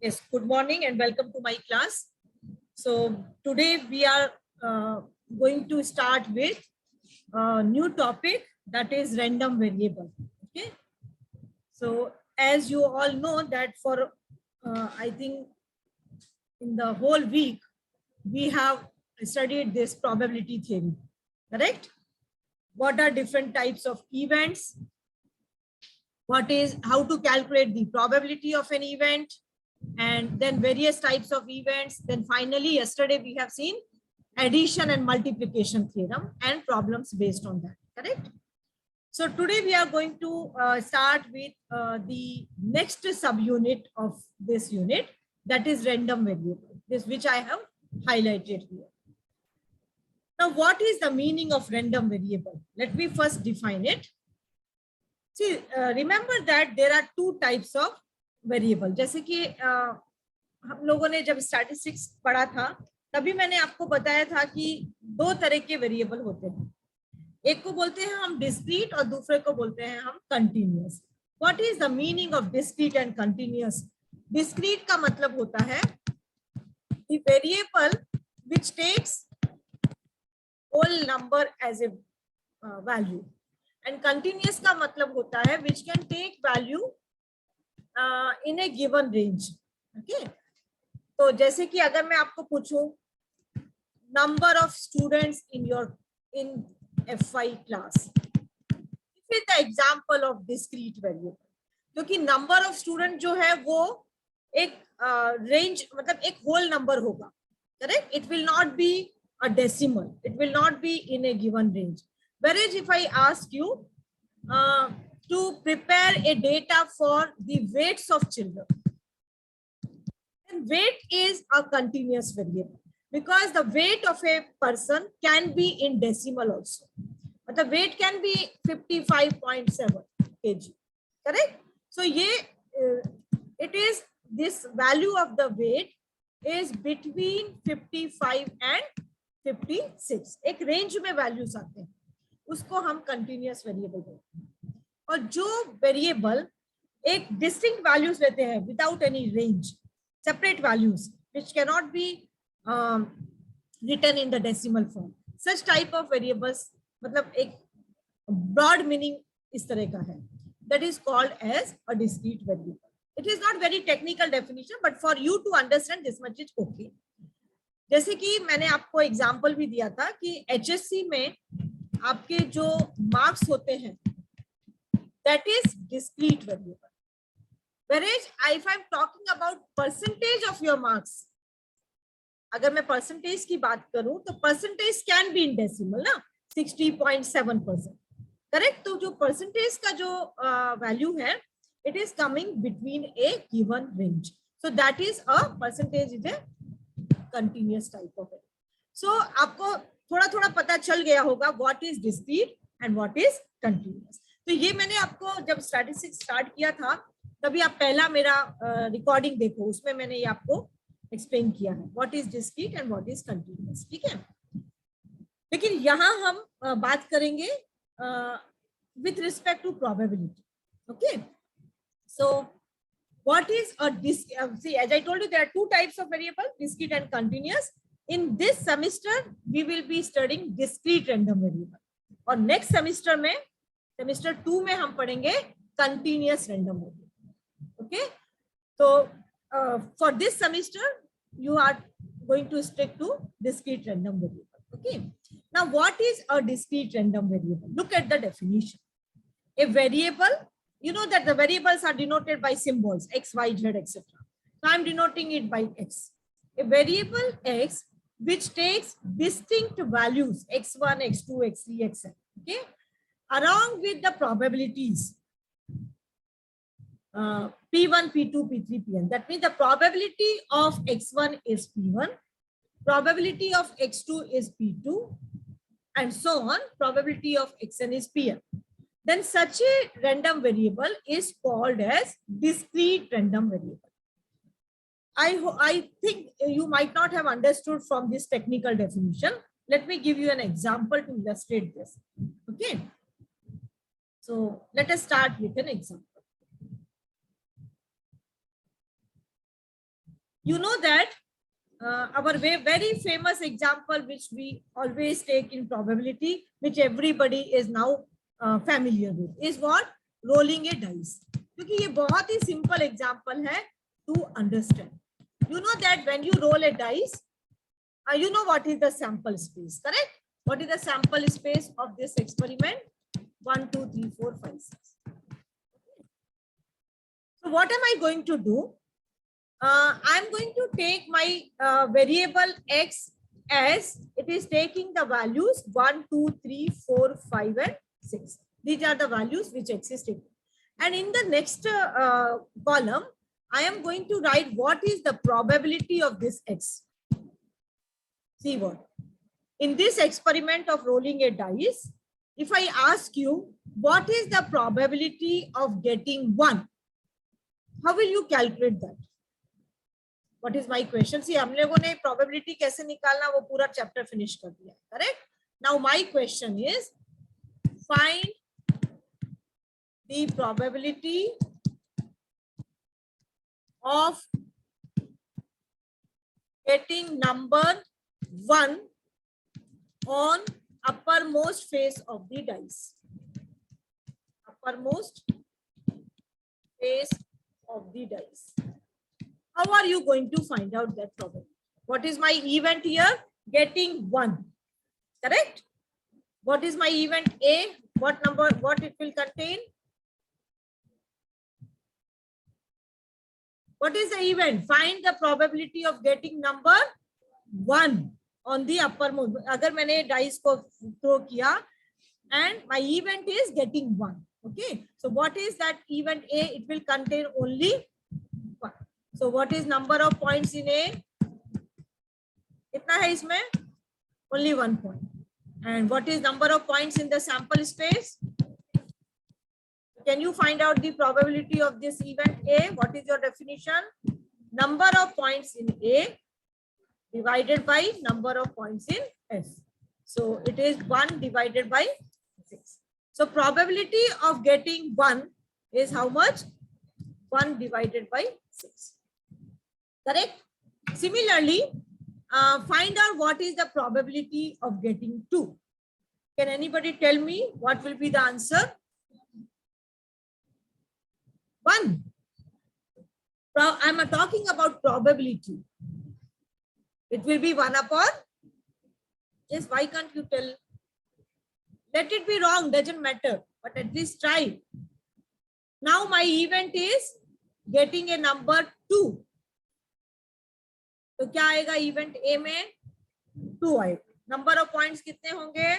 Yes, good morning and welcome to my class. So today we are going to start with a new topic, that is random variable. Okay. So as you all know that for I think in the whole week we have studied this probability theory, correct? What are different types of events? What is how to calculate the probability of an event? And then various types of events. Then finally, yesterday we have seen addition and multiplication theorem and problems based on that, correct? So today we are going to start with the next subunit of this unit, that is random variable, this which I have highlighted here. Now, what is the meaning of random variable? Let me first define it. See, remember that there are two types of variable. जैसे कि हम लोगों ने जब statistics पढ़ा था तभी मैंने आपको बताया था कि दो तरह के वेरिएबल होते हैं. एक को बोलते हैं हम डिस्क्रीट और दूसरे को बोलते हैं हम continuous. What is the meaning of discrete and continuous? Discrete का मतलब होता है the variable which takes whole number as a value, and continuous का मतलब होता है which can take value in a given range. Okay, तो जैसे कि अगर मैं आपको पूछूं number of students in F5 class, this is the example of discrete variable. क्योंकि number of student जो है वो एक range मतलब एक whole number होगा, correct? It will not be a decimal, it will not be in a given range. Whereas if I ask you to prepare a data for the weights of children, and weight is a continuous variable because the weight of a person can be in decimal also, but the weight can be 55.7 kg, correct? So it is this value of the weight is between 55 and 56. एक range में values आते हैं, उसको हम continuous variable बोलते हैं. और जो वेरिएबल एक डिस्टिंक्ट वैल्यूज लेते हैं without any range, separate values which can not be written in the decimal form, such type of variables, मतलब एक ब्रॉड मीनिंग इस तरह का है, that is called as a discrete variable. It is not very technical definition, but for you to understand this much is okay. जैसे कि मैंने आपको एग्जांपल भी दिया था कि एचएससी में आपके जो मार्क्स होते हैं that is discrete variable. Whereas if I'm talking about percentage of your marks, अगर मैं percentage की बात करूं तो percentage can be in decimal ना, 60.7%, correct? तो जो percentage का जो value है, it is coming between a given range. So that is a percentage is a continuous type of it. So आपको थोड़ा थोड़ा पता चल गया होगा what is discrete and what is continuous. तो ये मैंने आपको जब स्टैटिस्टिक्स स्टार्ट किया था तभी आप पहला मेरा रिकॉर्डिंग देखो, उसमें मैंने ये आपको एक्सप्लेन किया है what is discrete and what is continuous, ठीक है? लेकिन यहाँ हम बात करेंगे with respect to probability. Okay, so what is a see, as I told you, there are two types of variable, discrete and continuous. In this semester we will be studying discrete random variable, और next semester में semester 2 में हम पढ़ेंगे continuous random variable. Okay, तो for this semester you are going to stick to discrete random variable. Okay, now what is a discrete random variable? Look at the definition. A variable, you know that the variables are denoted by symbols x, y, z, etc. So I am denoting it by x. A variable x which takes distinct values x1, x2, x3, etc. Okay, along with the probabilities P1, P2, P3, Pn. That means the probability of x1 is P1, probability of x2 is P2, and so on. Probability of xn is Pn. Then such a random variable is called as discrete random variable. I think you might not have understood from this technical definition. Let me give you an example to illustrate this. Okay, so let us start with an example. you know that our very famous example, which we always take in probability, which everybody is now familiar with, is what? Rolling a dice. क्योंकि ये बहुत ही simple example है to understand. You know that when you roll a dice, you know what is the sample space, correct? What is the sample space of this experiment? 1, 2, 3, 4, 5, 6. So what am I going to do? I'm going to take my variable x as it is taking the values 1, 2, 3, 4, 5, and 6. These are the values which exist in. And in the next column, I am going to write what is the probability of this x. See what? In this experiment of rolling a dice, if I ask you, what is the probability of getting 1? How will you calculate that? What is my question? See, हम लोगों ने probability कैसे निकालना वो पूरा chapter finish कर दिया, correct? Now my question is, find the probability of getting number 1 on uppermost face of the dice. Uppermost face of the dice. How are you going to find out that probability? What is my event here? Getting 1. Correct? What is my event A? What number? What it will contain? What is the event? Find the probability of getting number 1 on the uppermost. अगर मैंने dice को throw किया and my event is getting 1. Okay. So what is that event A? It will contain only 1. So what is number of points in A? कितना है इसमें? Only 1 point. And what is number of points in the sample space? Can you find out the probability of this event A? What is your definition? Number of points in A divided by number of points in S. So it is 1 divided by 6. So probability of getting 1 is how much? 1 divided by 6. Correct? Similarly, find out what is the probability of getting 2. Can anybody tell me what will be the answer? 1. I'm talking about probability. It will be 1 upon. Yes, why can't you tell? Let it be wrong, doesn't matter, but at least try. Now my event is getting a number 2. तो क्या आएगा event A में? 2 आएगा. Number of points कितने होंगे?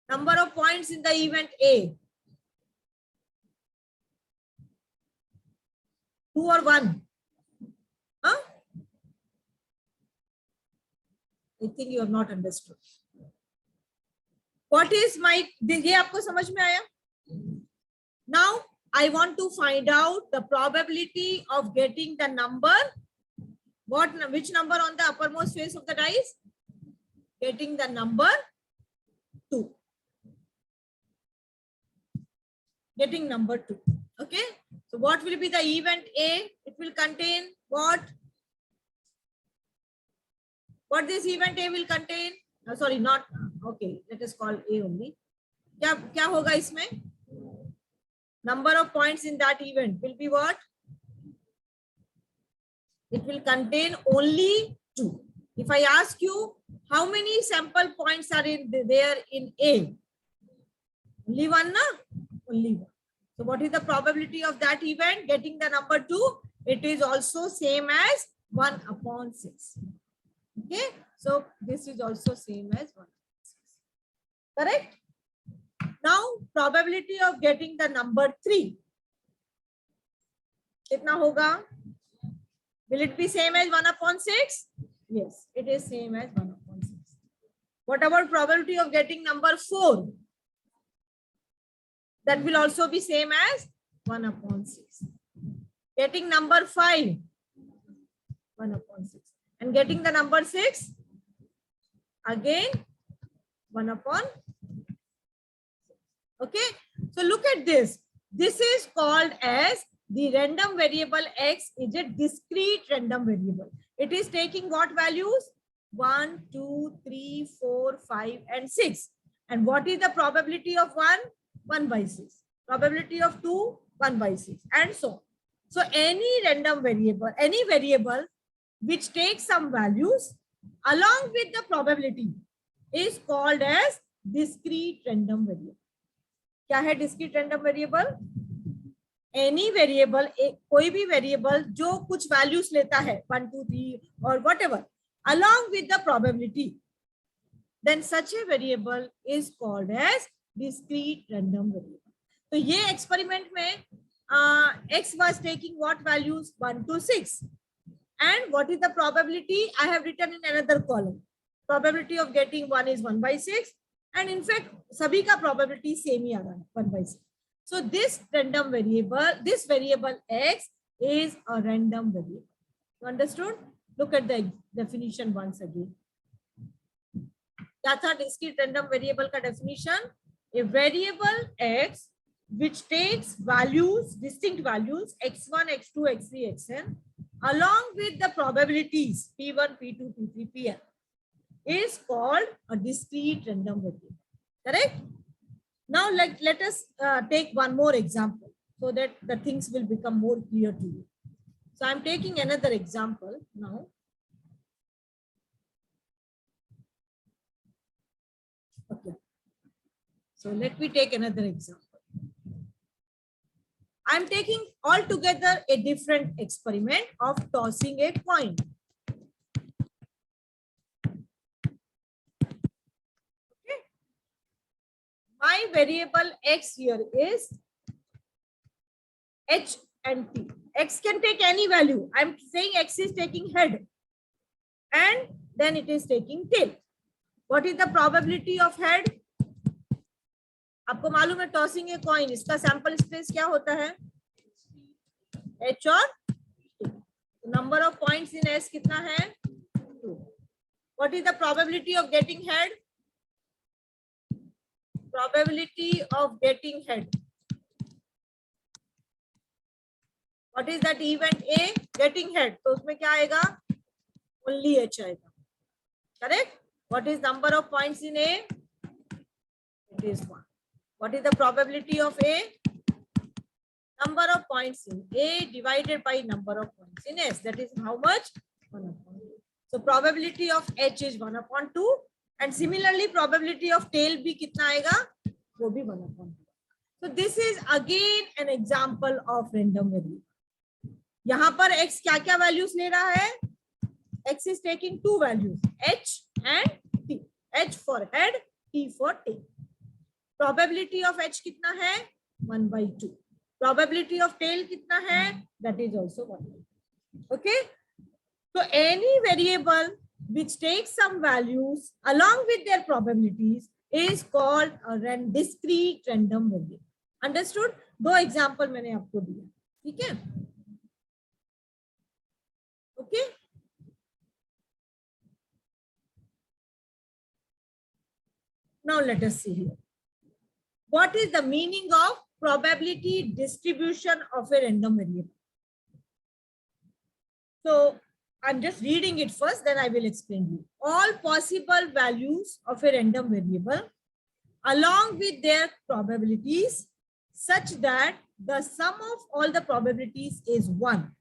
Number of points in the event A. 2 or 1? Huh? I think you have not understood. What is my? ये आपको समझ में आया? Now I want to find out the probability of getting the number. Which number on the uppermost face of the dice? Getting the number 2. Getting number 2. Okay. So what will be the event A? It will contain what? What this event A will contain? Sorry, not. Okay. Let us call A only. क्या होगा इसमें? Number of points in that event will be what? It will contain only 2. If I ask you how many sample points are there in A? Only 1, na? Only 1. So what is the probability of that event getting the number 2? It is also same as 1 upon 6. Okay. So this is also same as 1 upon 6. Correct? Now, probability of getting the number 3. कितना होगा? Will it be same as 1 upon 6? Yes, it is same as 1 upon 6. What about probability of getting number 4? That will also be same as 1 upon 6. Getting number 5, 1 upon 6. And getting the number 6, again 1 upon 6. Okay, so look at this. This is called as the random variable x is a discrete random variable. It is taking what values? 1, 2, 3, 4, 5, and 6. And what is the probability of 1? 1 by 6. Probability of 2? 1 by 6, and so on. So any random variable, any variable which takes some values along with the probability is called as discrete random variable. क्या है discrete random variable? Any variable, कोई भी variable जो कुछ values लेता है 1, 2, 3 or whatever along with the probability, then such a variable is called as discrete random variable. तो ये experiment में x was taking what values? 1 to 6. And what is the probability? I have written in another column. Probability of getting 1 is 1 by 6. And in fact, sabhi ka probability same hi aa raha hai, 1 by 6. So this random variable, this variable x is a random variable. You understood? Look at the definition once again. Kya tha discrete random variable ka definition? A variable x which takes values, distinct values, x1, x2, x3, xn, along with the probabilities p1, p2, p3, pn, is called a discrete random variable. Correct? Now let us take one more example so that the things will become more clear to you. So I'm taking another example now. Okay. So let me take another example. I'm taking altogether a different experiment of tossing a coin. Okay. My variable x here is h and t. X can take any value. I'm saying x is taking head and then it is taking tail. What is the probability of head? आपको मालूम है tossing a coin, इसका sample space क्या होता है? h और number of points in s कितना है? 2. What is the probability of getting head? Probability of getting head. What is that event A? Getting head. तो उसमें क्या आएगा? Only h आएगा. Correct? What is number of points in A? It is 1. What is the probability of A? Number of points in A divided by number of points in S. That is how much? 1 upon 2. So probability of H is 1 upon 2. And similarly, probability of tail भी कितना आएगा? वो भी 1 upon 2. So this is again an example of random variable. यहाँ पर X क्या क्या values ले रहा है? X is taking two values, H and T. H for head, T for tail. Probability of H कितना है? 1 by 2. Probability of tail कितना है? That is also 1 by 2. Okay. So any variable which takes some values along with their probabilities is called a discrete random variable. Understood? दो example मैंने आपको दिया. ठीक है? Okay. Now let us see here. What is the meaning of probability distribution of a random variable? So I'm just reading it first, then I will explain you. All possible values of a random variable along with their probabilities such that the sum of all the probabilities is 1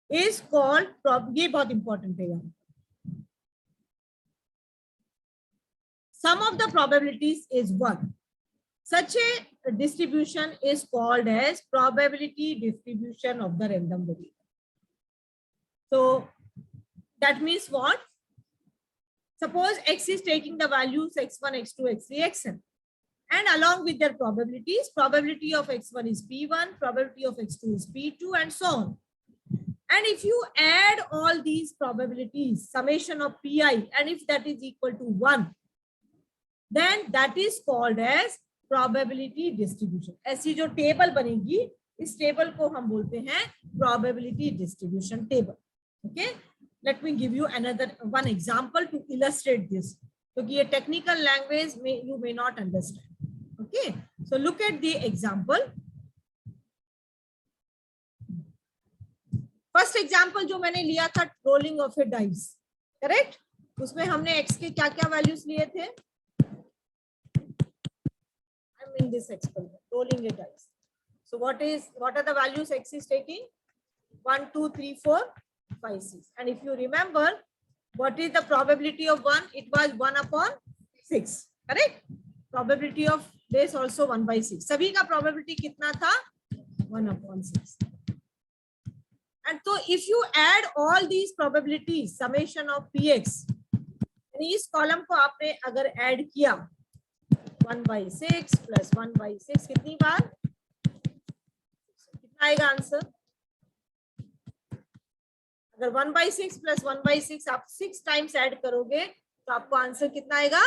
is called, ये बहुत important है यहाँ. Sum of the probabilities is 1. Such a distribution is called as probability distribution of the random variable. So that means what? Suppose X is taking the values X1, X2, X3, Xn. And along with their probabilities, probability of X1 is P1, probability of X2 is P2, and so on. And if you add all these probabilities, summation of Pi, and if that is equal to 1, then that is called as probability distribution. ऐसी जो table बनेगी, इस table को हम बोलते हैं probability distribution table. Okay, let me give you another one example to illustrate this. क्योंकि ये technical language you may not understand. Okay, so look at the example. First example जो मैंने लिया था rolling of A dice, correct, उसमें हमने x के क्या क्या वैल्यूज लिए थे, I mean this experiment rolling A dice. So what are the values x is taking? 1, 2, 3, 4, 5, 6. And if you remember, what is the probability of 1? It was 1/6. Correct? Probability of this also 1/6. सभी का probability कितना था? 1/6. And so if you add all these probabilities, summation of px, यानी इस column को आपने अगर add किया 1/6 plus 1/6 कितनी बार आएगा आंसर? अगर 1/6 plus 1/6 आप 6 टाइम्स ऐड करोगे तो आपको आंसर कितना आएगा?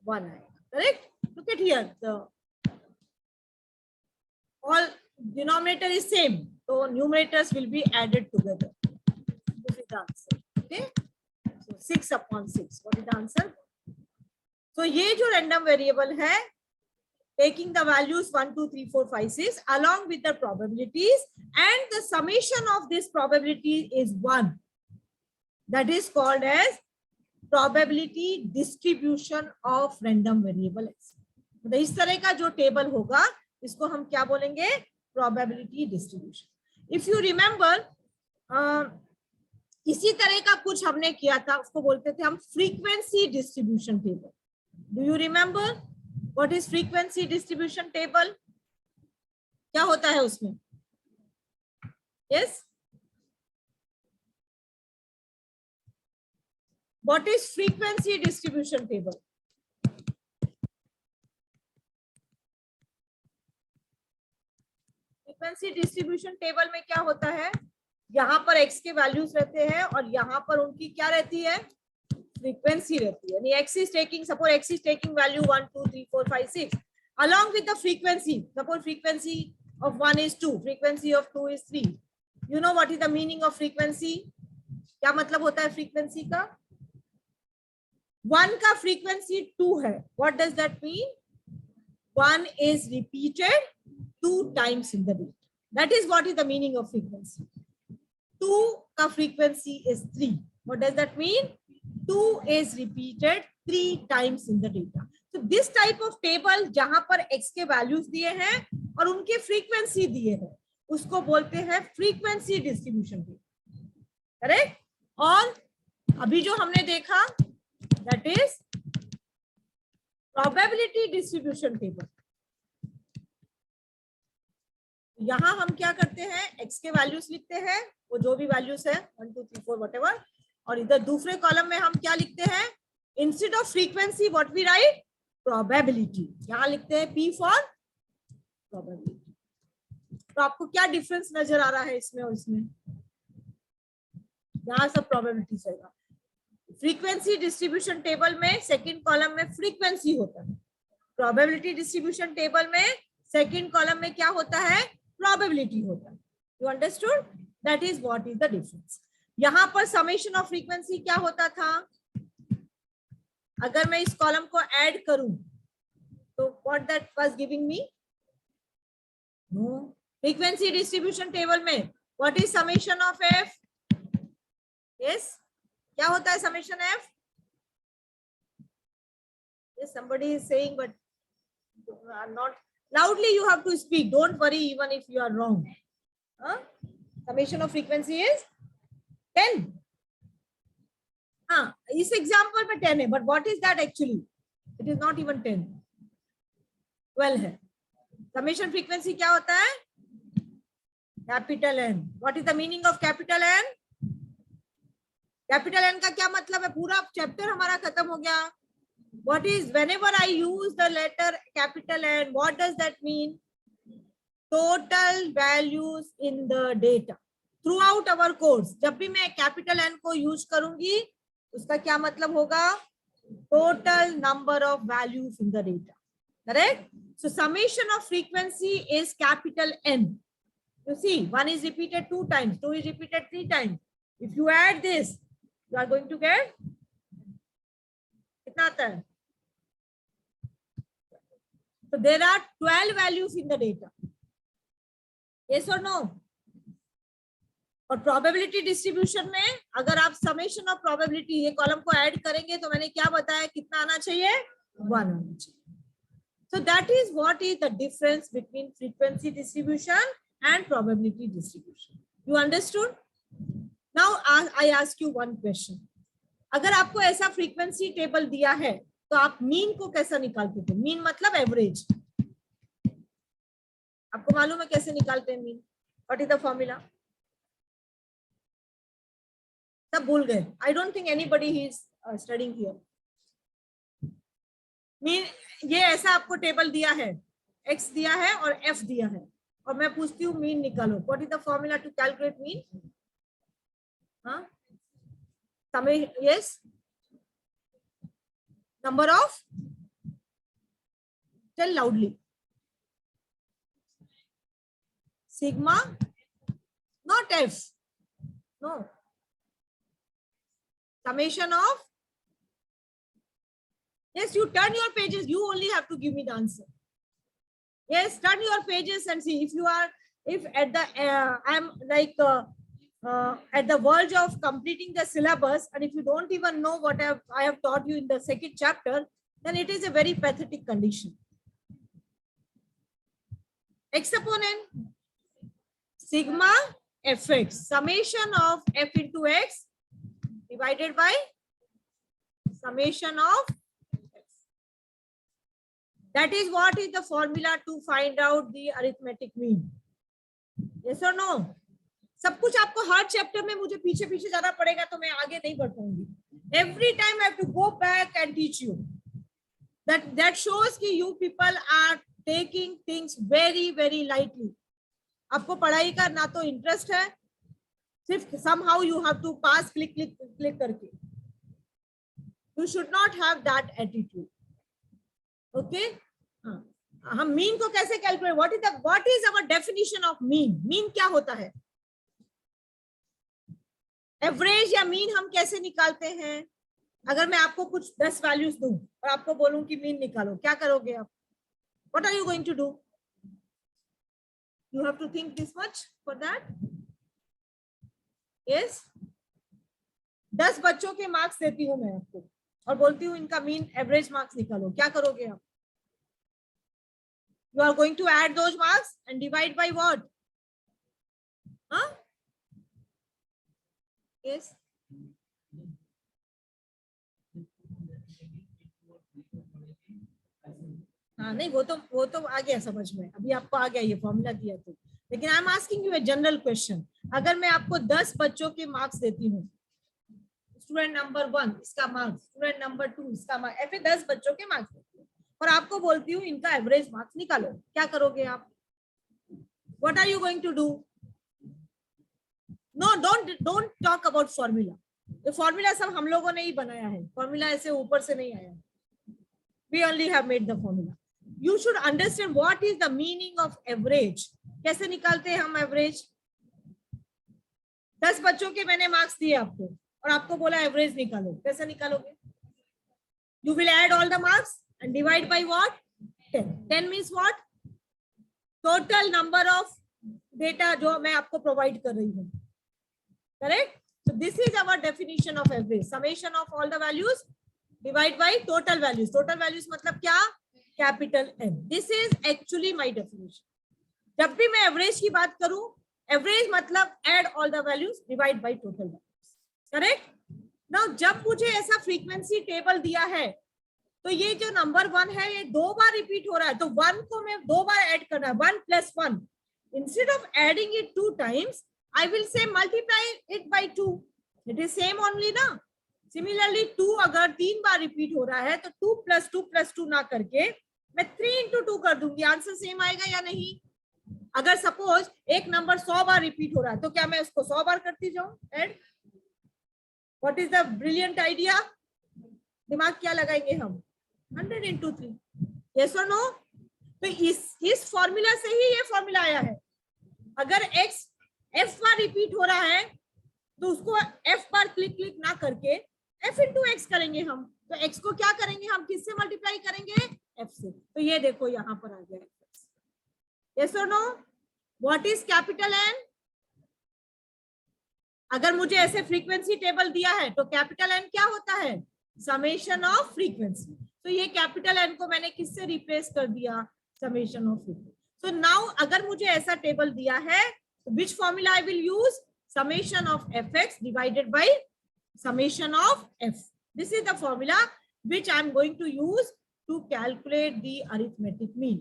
1 आएगा. Correct? Look at here, the all denominator is same, तो numerators will be added together. This is the answer. Okay, so 6/6. What is the answer? So ये जो रैंडम वेरिएबल है, taking the values 1, 2, 3, 4, 5, 6 along with the probabilities, and the summation of this probability is 1. That is called as probability distribution of random variable x. तो इस तरह का जो table होगा इसको हम क्या बोलेंगे? probability distribution. If you remember, इसी तरह का कुछ हमने किया था, उसको बोलते थे हम frequency distribution table. Do you remember? What is frequency distribution table? क्या होता है उसमें? Yes? What is frequency distribution table? Frequency distribution table में क्या होता है? यहाँ पर x के वैल्यूज रहते हैं और यहाँ पर उनकी क्या रहती है? फ्रीक्वेंसी रहती है. यानी x is taking, suppose x is taking value 1, 2, 3, 4, 5, 6 along with the frequency. Suppose frequency of 1 is 2, frequency of 2 is 3. You know what is the meaning of frequency? क्या मतलब होता है frequency का? 1 का frequency 2 है. What does that mean? 1 is repeated 2 times in the day. That is what is the meaning of frequency. 2 का frequency is 3. What does that mean? 2 is repeated 3 times in the data. So this type of table जहां पर x के values दिए हैं और उनके frequency दिए हैं, उसको बोलते हैं frequency distribution table. करेक्ट? और अभी जो हमने देखा that is probability distribution table. यहां हम क्या करते हैं? x के values लिखते हैं, वो जो भी values है 1, 2, 3, 4 whatever, और इधर दूसरे कॉलम में हम क्या लिखते हैं? Instead of frequency what we write? Probability. यहां लिखते हैं P फॉर प्रोबेबिलिटी. तो आपको क्या डिफरेंस नजर आ रहा है इसमें और इसमें? यहां सब प्रोबेबिलिटी रहेगा. फ्रीक्वेंसी डिस्ट्रीब्यूशन टेबल में सेकंड कॉलम में फ्रीक्वेंसी होता है. प्रोबेबिलिटी डिस्ट्रीब्यूशन टेबल में सेकंड कॉलम में क्या होता है? प्रोबेबिलिटी होता है. You understood? That is what is the difference. यहां पर समेशन ऑफ फ्रीक्वेंसी क्या होता था? अगर मैं इस कॉलम को ऐड करूं तो what that was giving me? No. Frequency distribution table में what is summation of F? Yes, क्या होता है summation F? Yes, somebody is saying but not loudly. You have to speak. Don't worry even if you are wrong. Summation of frequency is 10. हाँ, इस example में 10 है, but what is that actually? It is not even 10, 12 है. Summation frequency क्या होता है? Capital N. What is the meaning of capital N? Capital N का क्या मतलब है? पूरा चैप्टर हमारा खत्म हो गया. What is whenever I use the letter capital N, what does that mean? Total values in the data throughout our course. जब भी मैं कैपिटल एन को यूज करूंगी उसका क्या मतलब होगा? Total number of values in the data. Correct? So summation of frequency is capital N. You see, 1 is repeated 2 times, 2 is repeated 3 times. If you add this, you are going to get कितना आता है? So there are 12 values in the data. Yes or no? और probability distribution में अगर आप summation of probability ये column को add करेंगे तो मैंने क्या बताया, कितना आना चाहिए, 1 आना चाहिए. So that is what is the difference between frequency distribution and probability distribution. You understood? Now I ask you one question. अगर आपको ऐसा फ्रीक्वेंसी टेबल दिया है तो आप मीन को कैसा निकालते थे? मीन मतलब एवरेज. आपको मालूम है कैसे निकालते हैं mean? What is the formula? सब भूल गए. I don't think anybody is studying here. Mean ये ऐसा आपको टेबल दिया है, x दिया है और f दिया है और मैं पूछती हूँ मीन निकालो. What is the formula to calculate mean? हाँ, yes, number of, tell loudly. Sigma, not f, no, summation of. Yes, you turn your pages. You only have to give me the answer. Yes, turn your pages and see if you are, if at the, I'm like at the verge of completing the syllabus and if you don't even know what I have taught you in the second chapter, then it is a very pathetic condition. X upon n, sigma fx, summation of f into x divided by summation of. That is what is the formula to find out the arithmetic mean. Yes or no? सब कुछ आपको हर chapter में मुझे पीछे पीछे जाना पड़ेगा तो मैं आगे नहीं बढ़ पाऊंगी. Every time I have to go back and teach you. That shows कि you people are taking things very very lightly. आपको पढ़ाई का ना तो इंटरेस्ट है, सिर्फ somehow you have to pass click करके. You should not have that attitude. Okay, हम मीन को कैसे calculate, what is our definition of mean? Mean क्या होता है? एवरेज या मीन हम कैसे निकालते हैं? अगर मैं आपको कुछ 10 वैल्यूज दूं और आपको बोलूं कि मीन निकालो, क्या करोगे आप? What are you going to do? You have to think this much for that. Yes, 10 बच्चों के मार्क्स देती हूं मैं आपको और बोलती हूँ इनका मीन एवरेज मार्क्स निकालो, क्या करोगे आप? You are going to add those marks and divide by what? Huh? Yes. हाँ, नहीं वो तो आ गया समझ में, अभी आपको आ गया ये फॉर्मूला दिया तो. लेकिन I am asking U a general question. अगर मैं आपको 10 बच्चों के मार्क्स देती हूँ, स्टूडेंट नंबर 1 इसका मार्क्स, स्टूडेंट नंबर 2 इसका मार्क्स, ऐसे 10 बच्चों के मार्क्स देती हूँ और आपको बोलती हूँ इनका एवरेज मार्क्स निकालो, क्या करोगे आप? What are you going to do? No, don't talk about formula. ये फॉर्मूला सब हम लोगों ने ही बनाया है, फॉर्मूला ऐसे ऊपर से नहीं आया. We only have made the formula. You should understand what is the meaning of average. कैसे निकालते हैं हम एवरेज? 10 बच्चों के मैंने मार्क्स दिए आपको और आपको बोला एवरेज निकालो, कैसे निकालोगे? You will add all the marks and divide by what? 10. 10 means what? Total number of data जो मैं आपको प्रोवाइड कर रही हूँ. Correct? So this is our definition of average. Summation of all the values divide by total values. Total values मतलब क्या? Capital N. This is actually my definition. जब भी मैं एवरेज की बात करूं, एवरेज मतलब add all the values divide by total values. Correct? Now जब मुझे ऐसा फ्रीक्वेंसी टेबल दिया है तो ये जो नंबर 1 है ये 2 बार रिपीट हो रहा है, तो 1 को मैं 2 बार ऐड करना है. 1 + 1. Instead of adding it 2 times, I will say multiply it by 2. It is same only ना. Similarly 2 अगर 3 बार रिपीट हो रहा है तो 2 + 2 + 2 ना करके मैं 3 × 2 कर दूंगी. आंसर सेम आएगा या नहीं? अगर सपोज एक नंबर 100 बार रिपीट हो रहा है तो क्या मैं उसको 100 बार करती जाऊं add? What is the brilliant idea? दिमाग क्या लगाएंगे हम? 100 × 3. Yes or no? तो इस फॉर्मूला से ही ये फॉर्मूला आया है. अगर x f बार रिपीट हो रहा है तो उसको f बार क्लिक ना करके f × x करेंगे हम. तो x को क्या करेंगे हम? किससे मल्टीप्लाई करेंगे? f से. तो ये देखो यहाँ पर आ गया. Yes or no? What is capital N? अगर मुझे ऐसे फ्रीक्वेंसी टेबल दिया है तो कैपिटल एन क्या होता है, समेशन ऑफ फ्रीक्वेंसी। तो ये कैपिटल एन को मैंने किससे रिप्लेस कर दिया, summation of frequency. So now अगर मुझे ऐसा टेबल दिया है तो which formula I will use, summation of fx divided by summation of f. This is the formula which I am going to use to calculate the arithmetic mean.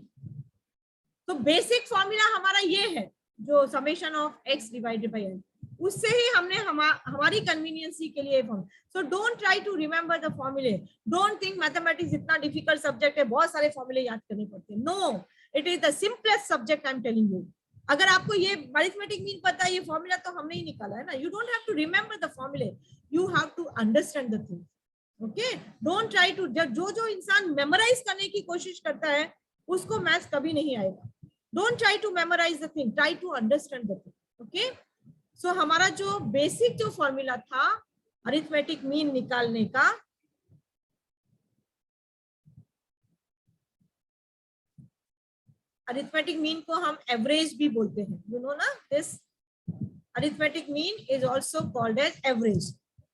तो basic formula हमारा ये है जो summation of x divided by n, उससे ही हमने हमारी conveniency के लिए so don't try to remember the फॉर्मूले, डोंट थिंक मैथमेटिक्स इतना डिफिकल्ट सब्जेक्ट है, बहुत सारे फॉर्मूले याद करने पड़ते हैं। No, it is the simplest subject I am telling you. अगर आपको ये अरिथमेटिक मीन पता है, ये फॉर्मूला तो हमने ही निकाला है ना, you don't have to remember the फॉर्मूले, you have to understand the thing. Okay, don't try to, जो इंसान मेमोराइज करने की कोशिश करता है उसको मैथ्स कभी नहीं आएगा। Don't try to memorise the thing, try to understand the thing. Okay, so हमारा जो बेसिक जो फॉर्मूला था अरिथमेटिक मीन निकालने का, अरिथमेटिक मीन को हम एवरेज भी बोलते हैं, यू नो ना, this arithmetic mean is also called as average.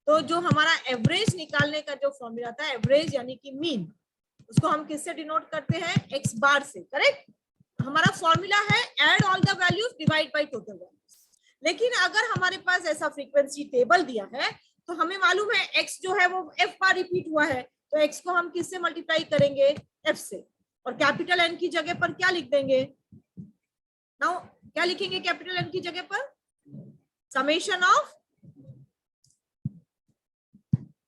तो जो हमारा एवरेज निकालने का जो फॉर्मूला था, एवरेज यानी कि मीन, उसको हम किससे डिनोट करते हैं, एक्स बार से। करेक्ट, हमारा फॉर्मूला है add all the values divide by total values. लेकिन अगर हमारे पास ऐसा फ्रीक्वेंसी टेबल दिया है तो हमें मालूम है एक्स जो है वो एफ बार रिपीट हुआ है, तो एक्स को हम किससे मल्टीप्लाई करेंगे, एफ से, और कैपिटल एन की जगह पर क्या लिख देंगे, नाउ क्या लिखेंगे कैपिटल एन की जगह पर, समेशन ऑफ,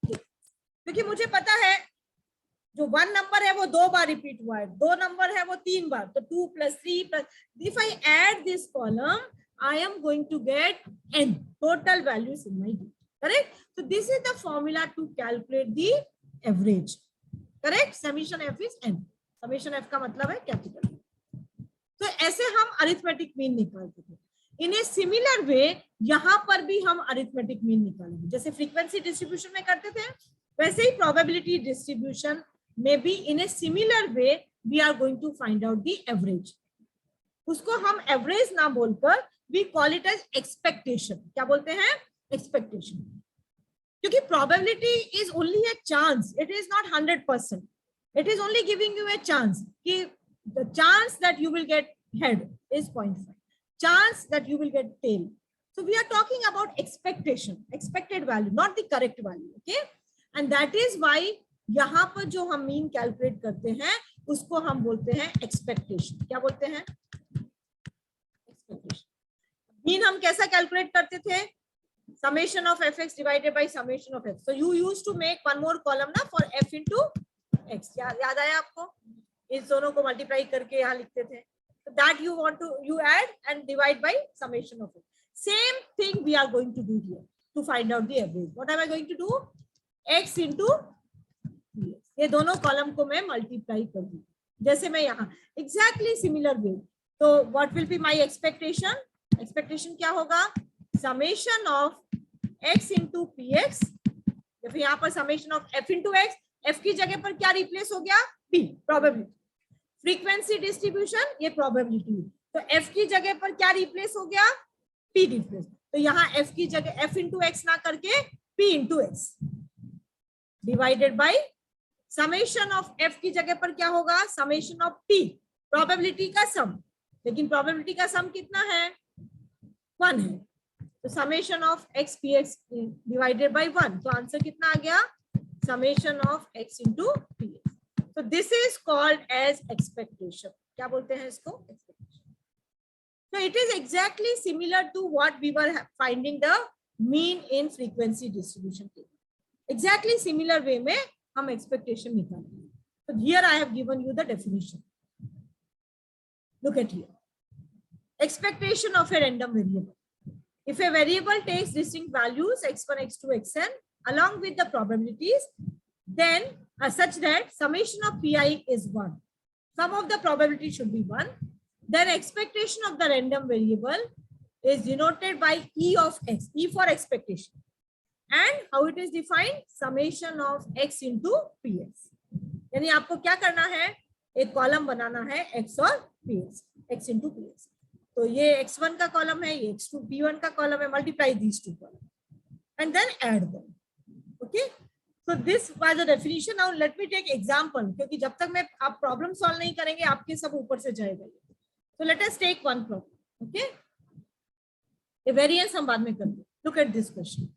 क्योंकि मुझे पता है जो 1 नंबर है वो 2 बार रिपीट हुआ है, 2 नंबर है वो 3 बार, तो 2 + 3 + if I add this column I am going to get n total values in my data. Correct? So this is the formula to calculate the average. Correct? Summation f is n. Summation f का मतलब है capital. तो ऐसे हम arithmetic mean निकालते थे। इन a similar वे यहाँ पर भी हम अरिथमेटिक मीन निकालेंगे, जैसे फ्रीक्वेंसी डिस्ट्रीब्यूशन में करते थे वैसे ही प्रोबेबिलिटी डिस्ट्रीब्यूशन में भी in a similar way we are going to find out the average. उसको हम एवरेज ना बोलकर we call it as expectation. क्या बोलते हैं, एक्सपेक्टेशन, क्योंकि probability is only a chance, it is not 100%, it is only giving you a chance कि the chance that you will get head is 0.5, chance that you will get tail. So we are talking about expectation, expected value, not the correct value. Okay, and that is why यहाँ पर जो हम mean calculate करते हैं उसको हम बोलते हैं एक्सपेक्टेशन। क्या बोलते हैं, एक्सपेक्टेशन। मीन हम कैसा कैलकुलेट करते थे, summation of fx divided by summation of f. So you used to make one more column ना for f into x. याद आया आपको, इस दोनों को मल्टीप्लाई करके यहाँ लिखते थे, that you want to you add and divide by summation of it. Same thing we are going to do here to find out the average. What am I going to do, x into ps, ये दोनों column को मैं multiply कर दूँ जैसे मैं यहाँ, exactly similar way. तो what will be my expectation, expectation क्या होगा, summation of x into px, या फिर यहाँ पर summation of f into x, f की जगह पर क्या रिप्लेस हो गया, p, प्रोबेबिलिटी। फ्रीक्वेंसी डिस्ट्रीब्यूशन ये प्रोबेबिलिटी, तो f की जगह पर क्या रिप्लेस हो गया, p रिप्लेस। तो यहाँ f की जगह f into x ना करके p into x divided by summation of f की जगह पर क्या होगा, समेशन ऑफ p, प्रोबेबिलिटी का सम, लेकिन प्रोबेबिलिटी का सम कितना है, 1 है, तो summation of x px divided by 1, तो आंसर कितना आ गया, summation of x into px. So this is called as expectation. क्या बोलते हैं इसको, expectation. So it is exactly similar to what we were finding the mean in frequency distribution table. Exactly similar way में हम expectation निकालेंगे. So here I have given you the definition. Look at here. Expectation of a random variable. If a variable takes distinct values x1, x2, xn along with the probabilities, then such that summation of pi is 1, sum of the probability should be 1, then expectation of the random variable is denoted by e of x, e for expectation, and how it is defined, summation of x into ps. यानी आपको क्या करना है, एक column बनाना है x और ps, x into ps. तो ये x1 का कॉलम है, ये x2 p1 का कॉलम है, multiply these two column, and then add them. Okay, so this was the definition. Now let me take example, क्योंकि जब तक मैं आप problem solve नहीं करेंगे आपके सब ऊपर से जाएगा. So let us take one problem. Okay, a variance हम बाद में करेंगे. Look at this question.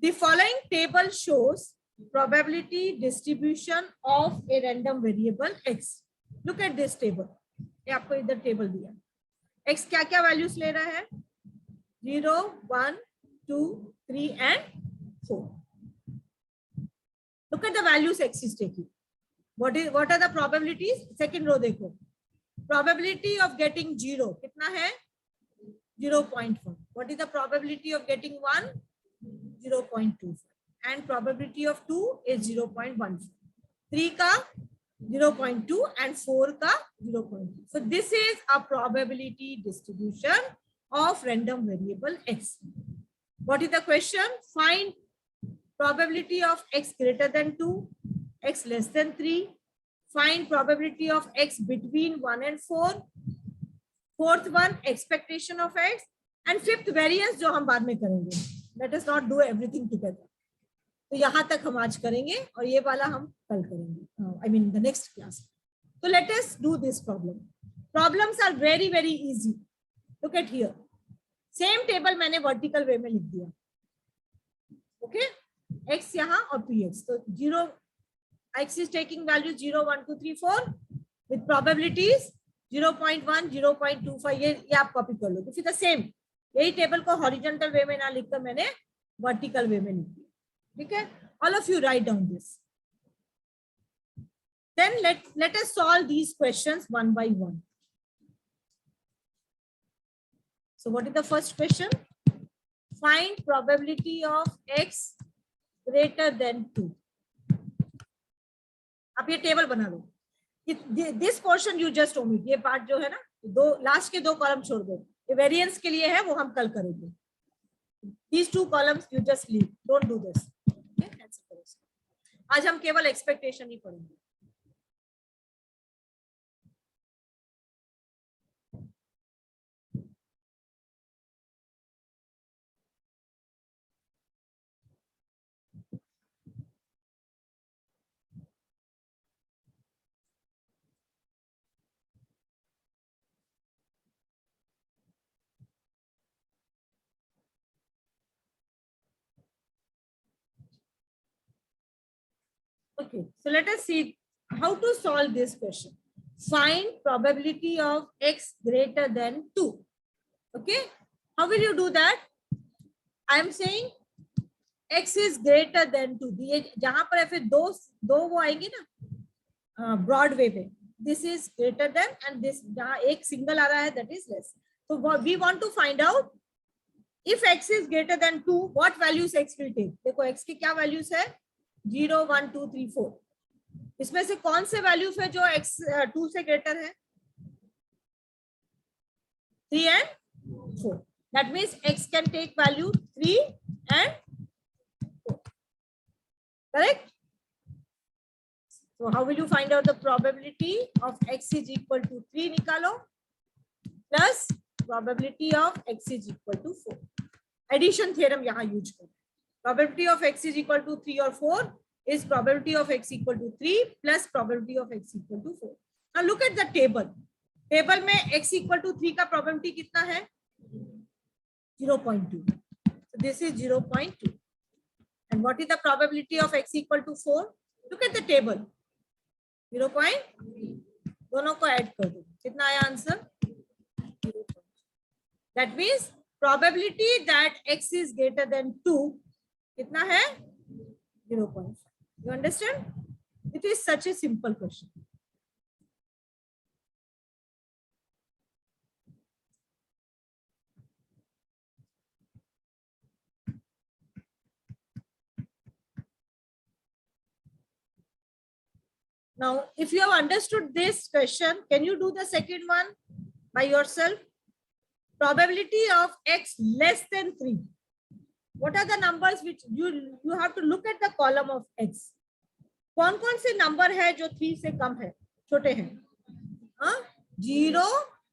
The following table shows probability distribution of a random variable x. Look at this table. ये आपको इधर टेबल दिया. x क्या क्या वैल्यूज ले रहा है? 0, 1, 2, 3 and 4. Look at the values x is taking. What are the probabilities? Second row देखो. Probability of getting 0 कितना है? 0.1. What is the probability of getting 1? 0.25. And probability of 2 is 0.14. 3 का 0.2 and 4 का 0.2. So this is a probability distribution of random variable x. What is the question? Find probability of x greater than 2, x less than 3. Find probability of x between 1 and 4. Fourth one, expectation of x. And fifth variance जो हम बाद में करेंगे. Let us not do everything together. तो यहाँ तक हम आज करेंगे और ये वाला हम कल करेंगे. I mean the next class. So let us do this problem. Problems are very easy. Look at here. Same table मैंने vertical way में लिख दिया. Okay? X यहाँ और px. So 0, x is taking value 0, 1, 2, 3, 4 with probabilities 0.1, 0.25. ये आप copy कर लो. तो फिर the same. यही टेबल को हॉरिजॉन्टल वे में ना लिखकर मैंने वर्टिकल वे में लिख दिया. ठीक है, all of you write down this. Then let us solve these questions one by one. So what is the first question? Find probability of x greater than 2. आप ये टेबल बना लो. This portion you just omit. ये part जो है ना, दो last के दो कॉलम छोड़ दो. ये वेरिएंस के लिए है, वो हम कल करेंगे. These 2 columns you just leave. Don't do this. Okay? That's it. आज हम केवल एक्सपेक्टेशन ही पढ़ेंगे. Okay, so let us see how to solve this question. Find probability of x greater than 2. Okay, how will you do that? I am saying x is greater than 2. जहां पर फिर दो वो आएंगे ना ब्रॉड वे पे. This is greater than and this जहां एक सिंगल आ रहा है that is less. So we want to find out if x is greater than 2, what values x will take. देखो x की क्या values है? 0, 1, 2, 3, 4. इसमें से कौन से वैल्यूज है जो x 2 से ग्रेटर है? 3 and 4. That means x can take value 3 and 4. Correct? So how will you find out the probability of x is equal to 3? निकालो plus probability of x is equal to 4. Addition theorem यहाँ use करो. Probability of x is equal to 3 or 4 is probability of x equal to 3 plus probability of x equal to 4. Now look at the table. Table में x equal to 3 का probability कितना है? 0.2. So this is 0.2. And what is the probability of x equal to 4? Look at the table. 0.3. दोनों को add कर दो. कितना आया answer? 0.2. That means probability that x is greater than 2 कितना है? 0.5. You understand? It is such a simple question. Now, if you have understood this question, can you do the second one by yourself? Probability of x less than 3. What are the numbers which you have to look at the column of x. कौन कौन से number है जो 3 से कम है, छोटे हैं? 0,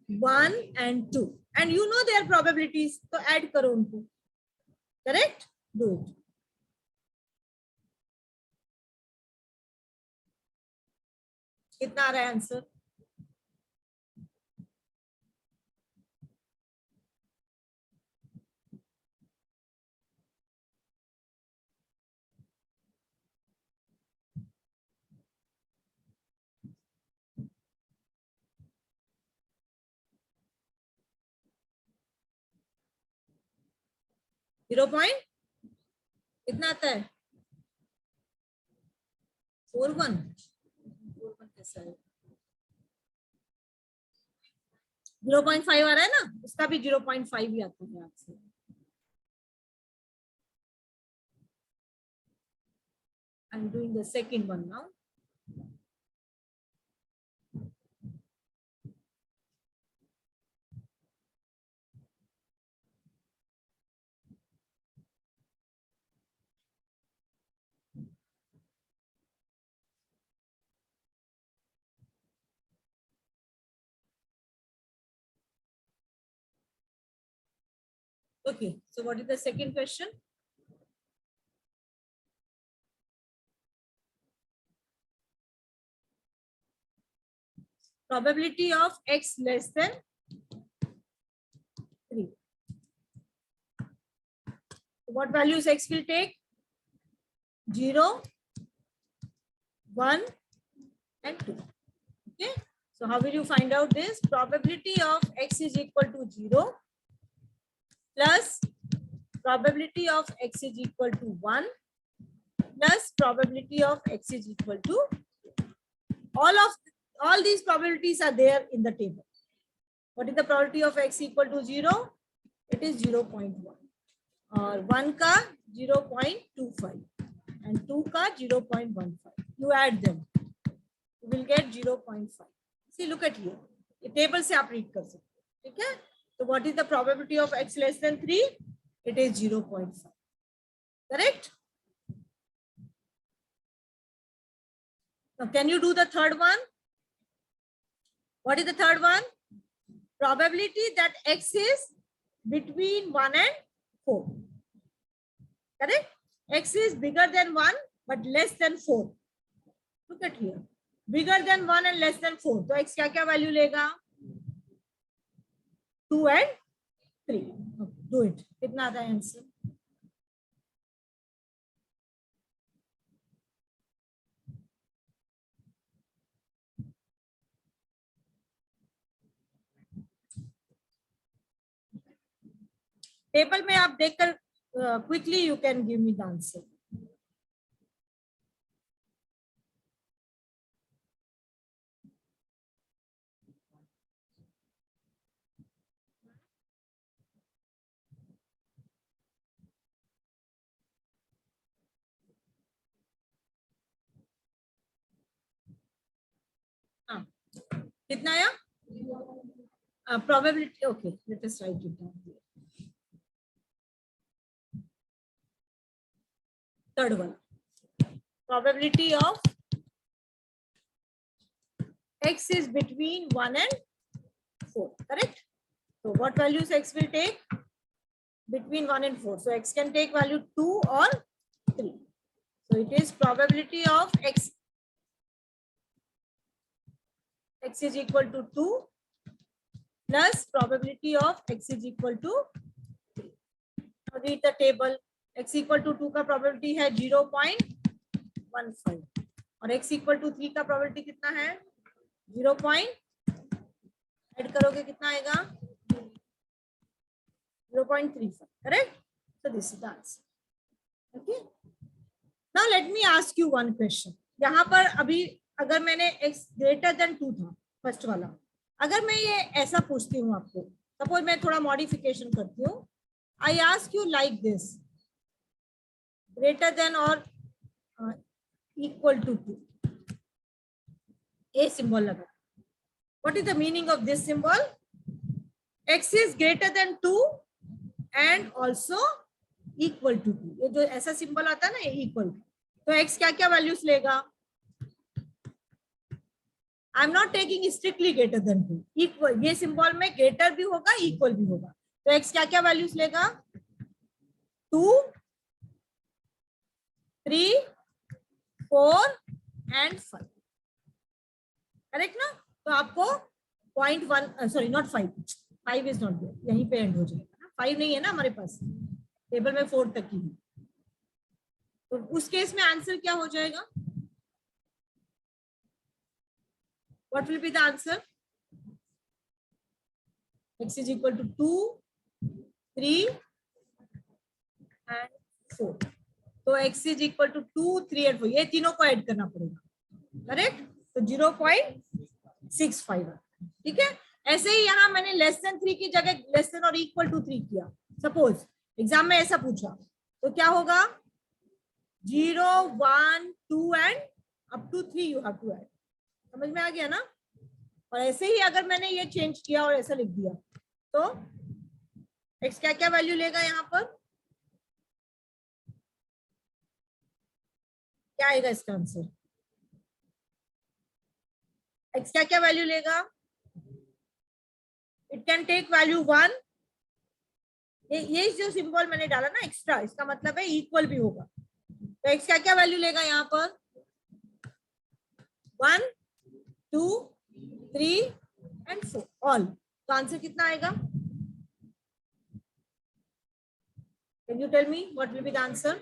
1 and 2. And you know their probabilities, तो ऐड करो उनको. Correct, do it. कितना आ रहा है आंसर? जीरो पॉइंट कितना आता है? 41. 41 कैसा है? 0.5 आ रहा है ना, उसका भी 0.5 ही आता है आपसे. I'm doing the second one now. Okay, so what is the second question? Probability of x less than 3. What values x will take? 0, 1 and 2. Okay, so how will you find out this? Probability of x is equal to 0 plus probability of x is equal to 1 plus probability of x is equal to all these probabilities are there in the table. What is the probability of x equal to 0? It is 0.1. और 1 का 0.25 and 2 का 0.15. You add them, you will get 0.5. See, look at here. ये table से आप read कर सकते हैं, ठीक है? So what is the probability of x less than 3? It is 0.5. Correct? Now, can you do the third one? What is the third one? Probability that x is between 1 and 4. Correct? X is bigger than 1 but less than 4. Look at here. Bigger than 1 and less than 4. तो x क्या क्या value लेगा? 2 and 3. Okay, do it. कितना आता है answer? Table में आप देखकर quickly you can give me the answer. हाँ, कितना आया? Probability. Okay, let us write it down here. Third one. Probability of x is between 1 and 4. Correct? So what values x will take? Between 1 and 4. So x can take value 2 or 3. So it is probability of x is equal to 2 plus probability of x is equal to 3. Now read the table. x equal to 2 का probability है 0.15 और x equal to 3 का probability कितना है? 0. Add करोगे कितना आएगा? 0.35. Correct? So this is the answer. Okay. Now let me ask you one question. यहाँ पर अभी अगर मैंने x greater than 2 था फर्स्ट वाला, अगर मैं ये ऐसा पूछती हूँ आपको, सपोज मैं थोड़ा मॉडिफिकेशन करती हूँ, I ask you like this, greater than or equal to 2, a symbol लगा. What is the meaning of this symbol? X is greater than 2 and also equal to 2. ये जो ऐसा सिंबल आता है ना, इक्वल, तो x क्या क्या वैल्यूज लेगा? I am not taking strictly greater than 2. Equal, ये सिंबल में ग्रेटर भी होगा इक्वल भी होगा, तो x क्या क्या वैल्यूज लेगा? 2, 3, 4 and 5, करेक्ट ना? तो आपको 0.1 sorry not 5 is not there, यहीं पे एंड हो जाएगा ना, 5 नहीं है ना हमारे पास, टेबल में 4 तक ही है, तो उस केस में आंसर क्या हो जाएगा? What will be the answer? x is equal to 2, 3 and 4, तो x is equal to 2, 3 and 4, ये तीनों को ऐड करना पड़ेगा, करेक्ट? तो 0.65, ठीक है। ऐसे ही यहाँ मैंने लेस देन 3 की जगह लेस देन और इक्वल टू 3 किया, सपोज एग्जाम में ऐसा पूछा, तो क्या होगा? 0, 1, 2 and up to 3 you have to add, समझ में आ गया ना? और ऐसे ही अगर मैंने ये चेंज किया और ऐसा लिख दिया, तो x क्या क्या वैल्यू लेगा? यहाँ पर क्या आएगा इसका आंसर? x क्या क्या वैल्यू लेगा? इट कैन टेक वैल्यू 1, ये जो सिंबल मैंने डाला ना एक्स्ट्रा, इसका मतलब है इक्वल भी होगा, तो x क्या क्या वैल्यू लेगा यहाँ पर? 1, 2, 3 एंड 4 ऑल, तो आंसर कितना आएगा? Can you tell me what will be the answer?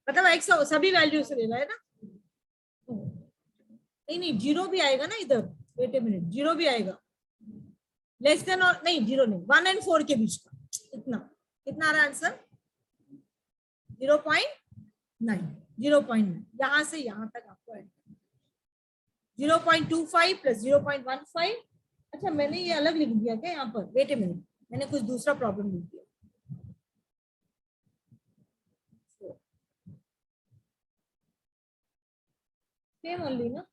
मतलब x सभी वैल्यू से लेना है ना? नहीं, जीरो भी आएगा ना इधर, वेट ए मिनट, जीरो भी आएगा, लेस देन और नहीं, जीरो नहीं, 1 and 4 के बीच का, इतना कितना आ रहा है आंसर? 0.9, 0.9, यहां से यहां तक आपको ऐड 0.25 प्लस 0.15, अच्छा मैंने ये अलग लिख दिया क्या यहाँ पर? वेट ए मिनट, मैंने कुछ दूसरा प्रॉब्लम लिख दिया, सेम ओनली ना,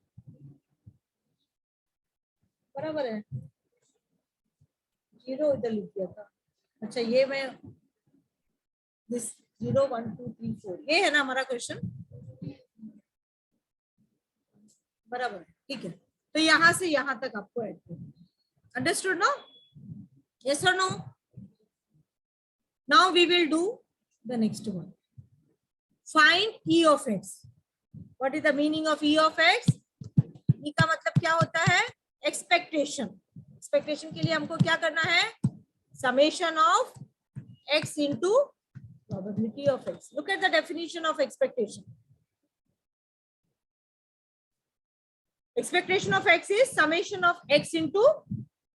बराबर है, जीरो इधर लिख दिया था, अच्छा ये मैं दिस 0, 1, 2, 3, 4, ये है ना हमारा क्वेश्चन, बराबर है, ठीक है। तो यहां से यहां तक आपको ऐड करना, अंडरस्टूड नो? यस और no? Now we will do the next one, find e of x. What is the meaning of e of x? e का मतलब क्या होता है? एक्सपेक्टेशन। एक्सपेक्टेशन के लिए हमको क्या करना है? Summation of x into probability of x. Look at the definition of expectation. Expectation of x is summation of x into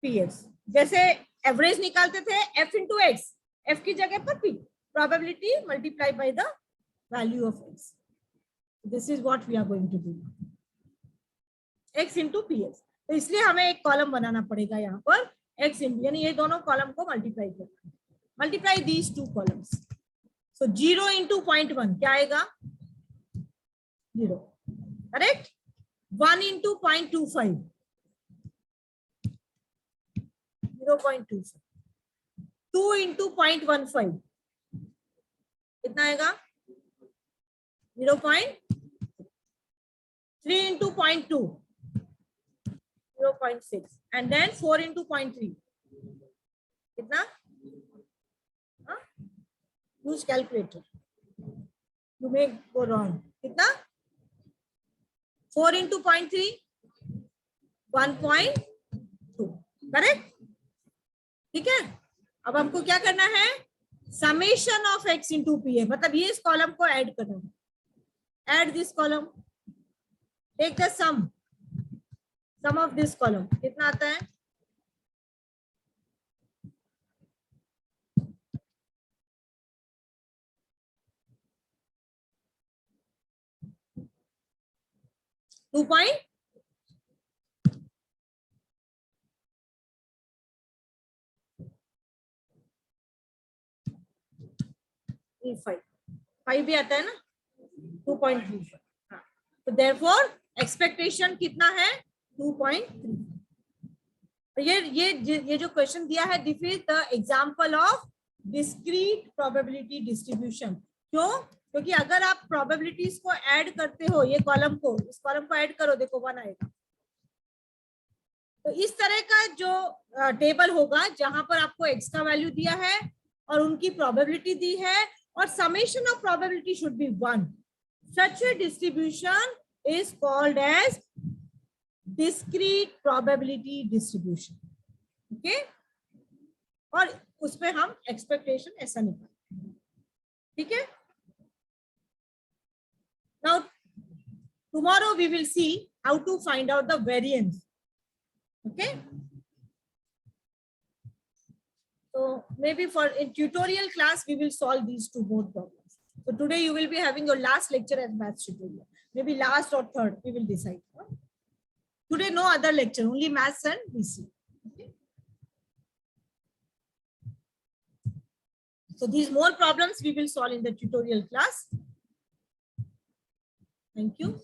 px. जैसे एवरेज निकालते थे f into x, f की जगह पर p, probability multiplied by the value of x. This is what we are going to do. x into px. तो इसलिए हमें एक कॉलम बनाना पड़ेगा यहाँ पर x into, यानी ये दोनों कॉलम को मल्टीप्लाई करना है. Multiply these two columns. So 0 into 0.1 क्या आएगा? 0. Correct? 1 into 0.25. 0.25. 2 into 0.15. कितना आएगा? 3 into 0.2. 0.6. And then 4 into 0.3. कितना? Use calculator. You may go wrong. कितना? 4 into 0.3. 1.2. करेक्ट? ठीक है? अब हमको क्या करना है? Summation of x into p, मतलब ये इस कॉलम को ऐड करना है. Add this column. Take the sum of this column. कितना आता है? टू पॉइंट 5 भी आता है ना, 2.35. हाँ, तो therefore एक्सपेक्टेशन कितना है? 2.3. ये जो क्वेश्चन दिया है, this is the example of discrete probability distribution. क्यों? क्योंकि अगर आप प्रोबेबिलिटीज को ऐड करते हो, ये कॉलम को, इस कॉलम को ऐड करो, देखो 1 आएगा. तो इस तरह का जो टेबल होगा जहां पर आपको x का वैल्यू दिया है और उनकी प्रोबेबिलिटी दी है और summation of probability should be 1. Such a distribution is called as discrete probability distribution. Okay? और उसमें हम एक्सपेक्टेशन ऐसा निकालते. ठीक है? Now tomorrow we will see how to find out the variance. Okay? So maybe for in tutorial class we will solve these two more problems. So today you will be having your last lecture as maths tutorial. Maybe last or third we will decide. Today no other lecture, only maths and BC. Okay? So these more problems we will solve in the tutorial class. Thank you.